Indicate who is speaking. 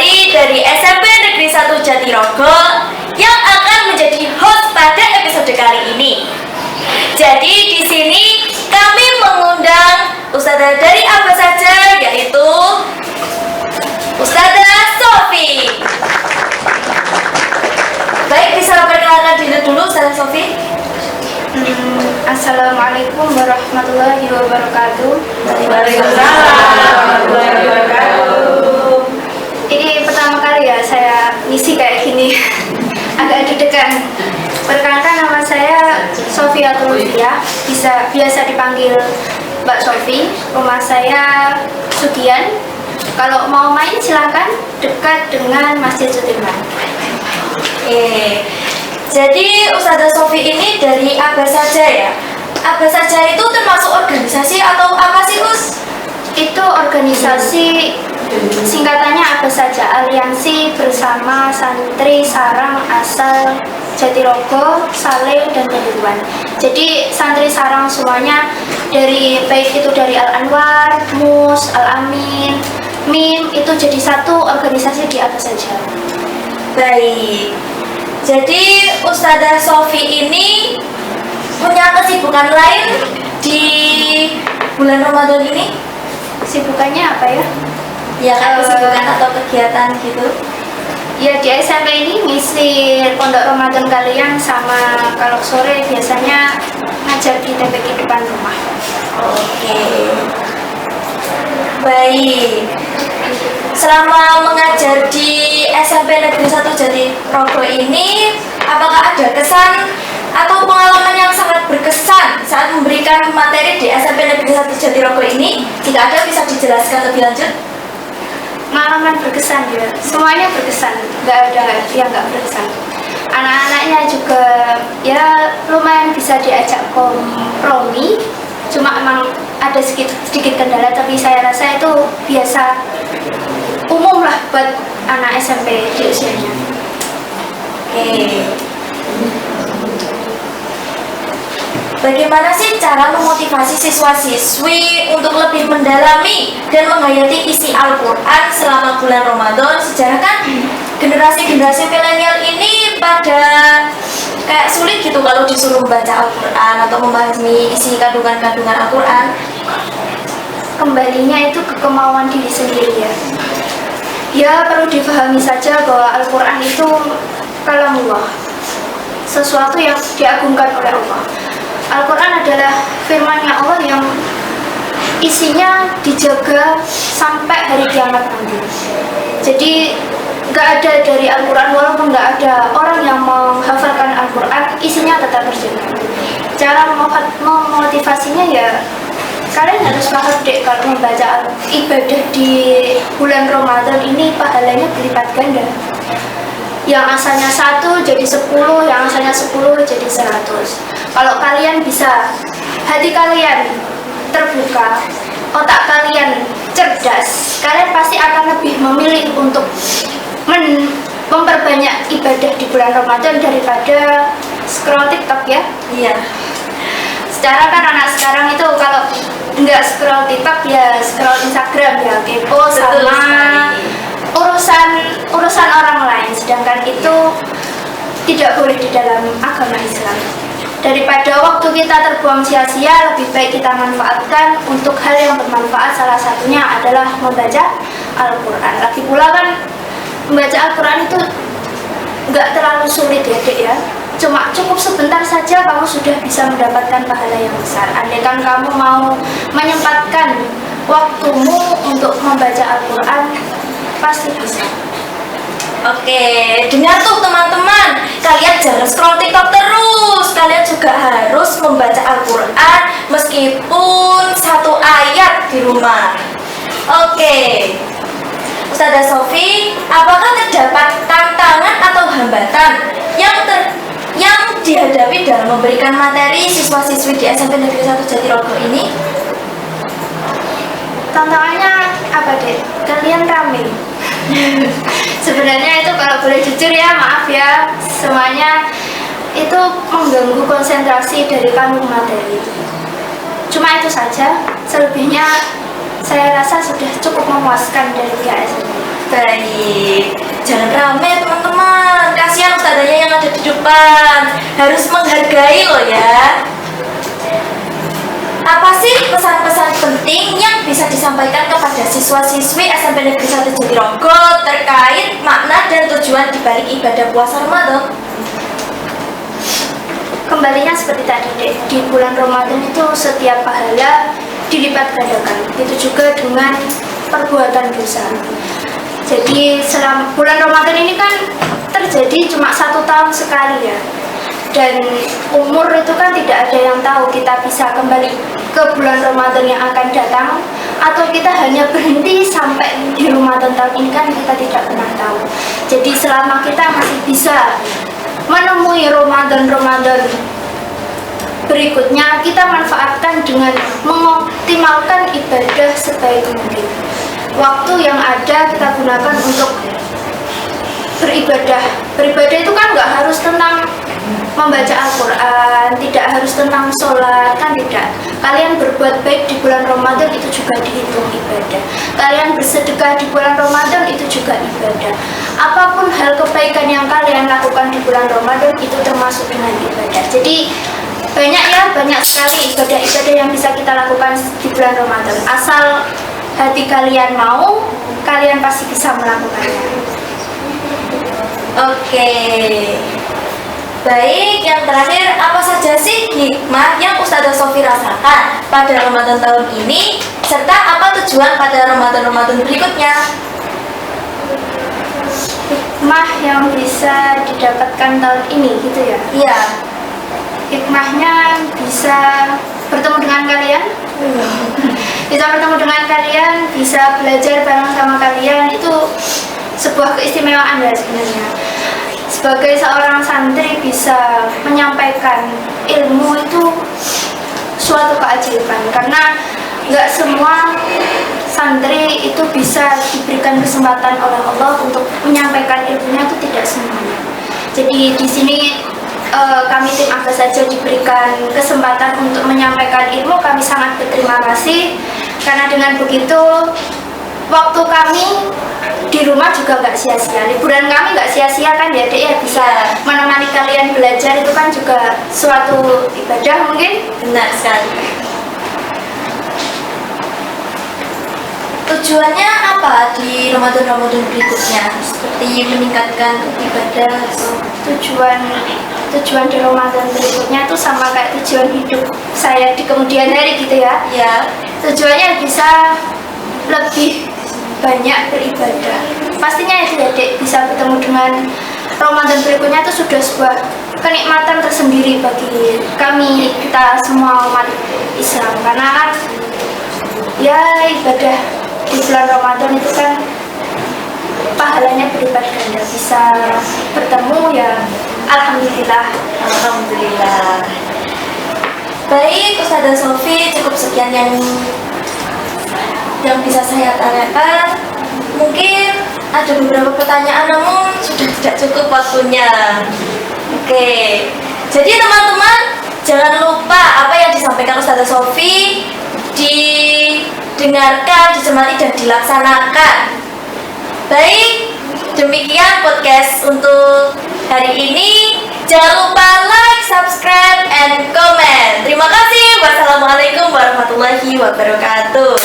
Speaker 1: sekali dari SMP Negeri 1 Jatirogo yang akan menjadi host pada episode kali ini. Jadi di sini kami mengundang ustadzah dari apa saja, yaitu Ustadzah Sofi. Baik, bisa perkenalkan diri dulu Ustadzah Sofi.
Speaker 2: Assalamualaikum warahmatullahi wabarakatuh.
Speaker 1: Waalaikumsalam warahmatullahi wabarakatuh.
Speaker 2: Ini pertama kali ya saya ngisi kayak gini. Agak deg-degan. Perkenalkan, nama saya Sofiatul Lutfiyah, biasa dipanggil Mbak Sofi. Rumah saya Sugian. Kalau mau main silakan, dekat dengan Masjid Sudirman.
Speaker 1: Jadi Ustadzah Sofi ini dari apa saja ya? Apa saja itu termasuk organisasi atau apa sih, Us?
Speaker 2: Itu organisasi, singkatannya apa saja, Aliansi Bersama Santri Sarang Asal Jatirogo, Saleh, dan Pemburuan. Jadi santri sarang semuanya, baik itu dari Al-Anwar, Mus, Al-Amin, MIM, itu jadi satu organisasi di apa saja.
Speaker 1: Baik. Jadi Ustadzah Sofi ini punya kesibukan lain di bulan Ramadan ini?
Speaker 2: Kesibukannya apa ya?
Speaker 1: Ya kan, kesibukan atau kegiatan gitu?
Speaker 2: Ya di SMP ini ngisi pondok Ramadan kalian, sama kalau sore biasanya ngajar di TPQ depan rumah.
Speaker 1: Oke. Baik. Selama mengajar di SMP Negeri 1 Jatirogo ini, apakah ada kesan atau pengalaman yang sangat berkesan saat memberikan materi di SMP Negeri 1 Jatirogo ini? Jika ada, bisa dijelaskan lebih lanjut?
Speaker 2: Pengalaman berkesan ya, semuanya berkesan, nggak ada yang nggak berkesan. Anak-anaknya juga ya lumayan bisa diajak kompromi, cuma emang ada sedikit kendala, tapi saya rasa itu biasa umum lah buat anak SMP di usianya.
Speaker 1: Oke. Bagaimana sih cara memotivasi siswa-siswi untuk lebih mendalami dan menghayati isi Al-Quran selama bulan Ramadan? Sejarah kan generasi-generasi milenial ini pada kayak sulit gitu kalau disuruh membaca Al-Quran atau memahami isi kandungan-kandungan Al-Quran.
Speaker 2: Kembalinya itu ke kemauan diri sendiri ya. Ya perlu dipahami saja bahwa Al-Quran itu kalamullah, sesuatu yang diagungkan oleh Allah. Al-Quran adalah firman-Nya Allah yang isinya dijaga sampai hari kiamat nanti. Jadi nggak ada dari Al-Quran, walaupun nggak ada orang yang menghafalkan Al-Quran, isinya tetap terjaga. Cara memotivasinya ya, kalian harus paham deh, kalau membaca ibadah di bulan Ramadan ini pahalanya berlipat ganda. Yang asalnya 1 jadi 10, yang asalnya 10 jadi 100. Kalau kalian bisa, hati kalian terbuka, otak kalian cerdas, kalian pasti akan lebih memilih untuk memperbanyak ibadah di bulan Ramadan daripada scroll TikTok ya.
Speaker 1: Iya.
Speaker 2: Secara kan anak sekarang itu kalau nggak scroll TikTok ya scroll Instagram ya, kepo sama urusan orang lain, sedangkan itu tidak boleh di dalam agama Islam. Daripada waktu kita terbuang sia-sia, lebih baik kita manfaatkan untuk hal yang bermanfaat. Salah satunya adalah membaca Al-Quran. Lagi pula kan membaca Al-Quran itu nggak terlalu sulit ya dek ya, cuma cukup sebentar saja kamu sudah bisa mendapatkan pahala yang besar. Andaikan kamu mau menyempatkan waktumu untuk membaca Al-Quran, pasti bisa.
Speaker 1: Oke, dengar tuh teman-teman, kalian jangan scroll TikTok terus. Kalian juga harus membaca Al-Quran meskipun 1 ayat di rumah. Oke, Ustadzah Sofi, apakah terdapat tantangan atau hambatan yang dihadapi dalam memberikan materi siswa-siswi di SMP Negeri 1 Jatirogo ini?
Speaker 2: Tantangannya apa deh? Kalian rame. Sebenarnya itu kalau boleh jujur ya, maaf ya semuanya, itu mengganggu konsentrasi dari kandung materi. Cuma itu saja, selebihnya saya rasa sudah cukup memuaskan dari pihak SMP.
Speaker 1: Baik, jangan rame teman-teman. Kasihan ustazanya yang ada di depan. Harus menghargai loh ya. Apa sih pesan-pesan penting yang bisa disampaikan kepada siswa-siswi SMP Negeri 1 Jatirogo terkait makna dan tujuan dibalik ibadah puasa Ramadan?
Speaker 2: Kembalinya seperti tadi deh, di bulan Ramadan itu setiap pahala dilipat gandakan. Itu juga dengan perbuatan dosa. Jadi selama bulan Ramadan ini kan terjadi cuma 1 tahun sekali ya. Dan umur itu kan tidak ada yang tahu kita bisa kembali ke bulan Ramadan yang akan datang atau kita hanya berhenti sampai di Ramadan tahun ini kan kita tidak pernah tahu. Jadi selama kita masih bisa menemui Ramadan berikutnya, kita manfaatkan dengan mengoptimalkan ibadah sebaik mungkin. Waktu yang ada kita gunakan untuk beribadah. Beribadah itu kan nggak harus tentang membaca Al-Quran, tidak harus tentang sholat, kan tidak. Kalian berbuat baik di bulan Ramadan itu juga dihitung ibadah. Kalian bersedekah di bulan Ramadan itu juga ibadah. Apapun hal kebaikan yang kalian lakukan di bulan Ramadan itu termasuk dengan ibadah. Jadi banyak sekali ibadah-ibadah yang bisa kita lakukan di bulan Ramadan. Asal hati kalian mau, kalian pasti bisa melakukannya.
Speaker 1: Oke. Baik, yang terakhir, apa saja sih hikmah yang Ustazah Sofi rasakan pada Ramadan tahun ini, serta apa tujuan pada Ramadan berikutnya?
Speaker 2: Hikmah yang bisa didapatkan tahun ini, gitu ya?
Speaker 1: Iya.
Speaker 2: Hikmahnya bisa bertemu dengan kalian, bisa bertemu dengan kalian, bisa belajar bareng sama kalian, itu sebuah keistimewaan ya sebenarnya. Sebagai seorang santri bisa menyampaikan ilmu itu suatu keajaiban, karena nggak semua santri itu bisa diberikan kesempatan oleh Allah untuk menyampaikan ilmunya, itu tidak semuanya. Jadi di sini kami tim Apa Saja diberikan kesempatan untuk menyampaikan ilmu, kami sangat berterima kasih, karena dengan begitu waktu kami di rumah juga nggak sia-sia, liburan kami nggak sia-sia kan ya Dek ya, bisa menemani kalian belajar, itu kan juga suatu ibadah mungkin.
Speaker 1: Benar sekali. Tujuannya apa di Ramadan berikutnya? Seperti meningkatkan ibadah atau
Speaker 2: tujuan di Ramadan berikutnya itu sama kayak tujuan hidup saya di kemudian hari gitu ya.
Speaker 1: ya?
Speaker 2: Tujuannya bisa lebih banyak beribadah. Pastinya itu ya Dek, bisa bertemu dengan Ramadan berikutnya itu sudah sebuah kenikmatan tersendiri bagi kami, kita semua umat Islam, karena kan ya ibadah di bulan Ramadan itu kan pahalanya berlipat ganda, bisa bertemu ya. Alhamdulillah.
Speaker 1: Baik, Ustazah Sofi, cukup sekian yang bisa saya tanyakan. Mungkin ada beberapa pertanyaan namun sudah tidak cukup waktunya. Oke, jadi teman-teman jangan lupa apa yang disampaikan Ustazah Sofi didengarkan, dicermati dan dilaksanakan. Baik, demikian podcast untuk hari ini. Jangan lupa like, subscribe, and comment. Terima kasih. Wassalamualaikum warahmatullahi wabarakatuh.